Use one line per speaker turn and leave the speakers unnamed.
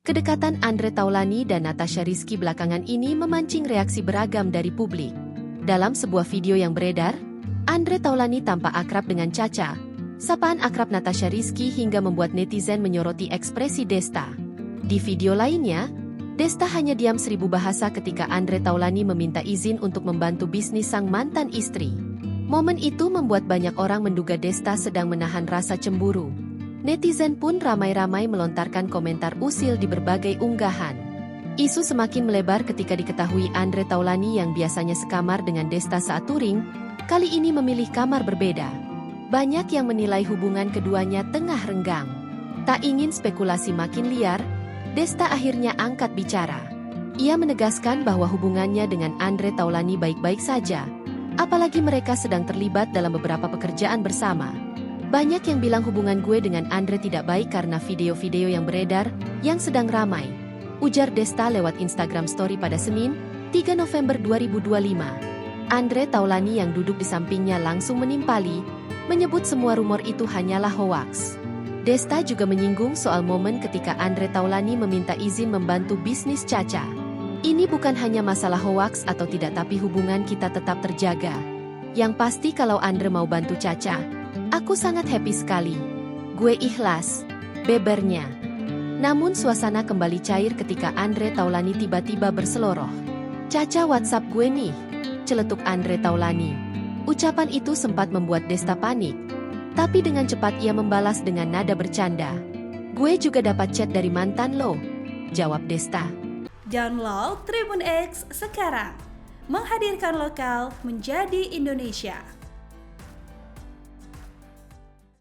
Kedekatan Andre Taulany dan Natasha Rizky belakangan ini memancing reaksi beragam dari publik. Dalam sebuah video yang beredar, Andre Taulany tampak akrab dengan Cha-Cha. Sapaan akrab Natasha Rizky hingga membuat netizen menyoroti ekspresi Desta. Di video lainnya, Desta hanya diam 1000 bahasa ketika Andre Taulany meminta izin untuk membantu bisnis sang mantan istri. Momen itu membuat banyak orang menduga Desta sedang menahan rasa cemburu. Netizen pun ramai-ramai melontarkan komentar usil di berbagai unggahan. Isu semakin melebar ketika diketahui Andre Taulany yang biasanya sekamar dengan Desta saat touring, kali ini memilih kamar berbeda. Banyak yang menilai hubungan keduanya tengah renggang. Tak ingin spekulasi makin liar, Desta akhirnya angkat bicara. Ia menegaskan bahwa hubungannya dengan Andre Taulany baik-baik saja, apalagi mereka sedang terlibat dalam beberapa pekerjaan bersama. Banyak yang bilang hubungan gue dengan Andre tidak baik karena video-video yang beredar, yang sedang ramai. Ujar Desta lewat Instagram Story pada Senin, 3 November 2025. Andre Taulany yang duduk di sampingnya langsung menimpali, menyebut semua rumor itu hanyalah hoaks. Desta juga menyinggung soal momen ketika Andre Taulany meminta izin membantu bisnis Cha-Cha. Ini bukan hanya masalah hoaks atau tidak, tapi hubungan kita tetap terjaga. Yang pasti kalau Andre mau bantu Cha-Cha, aku sangat happy sekali. Gue ikhlas, bebernya. Namun suasana kembali cair ketika Andre Taulany tiba-tiba berseloroh. Cha-Cha WhatsApp gue nih, celetuk Andre Taulany. Ucapan itu sempat membuat Desta panik. Tapi dengan cepat ia membalas dengan nada bercanda. Gue juga dapat chat dari mantan lo, jawab Desta.
Download Tribun X sekarang. Menghadirkan lokal menjadi Indonesia.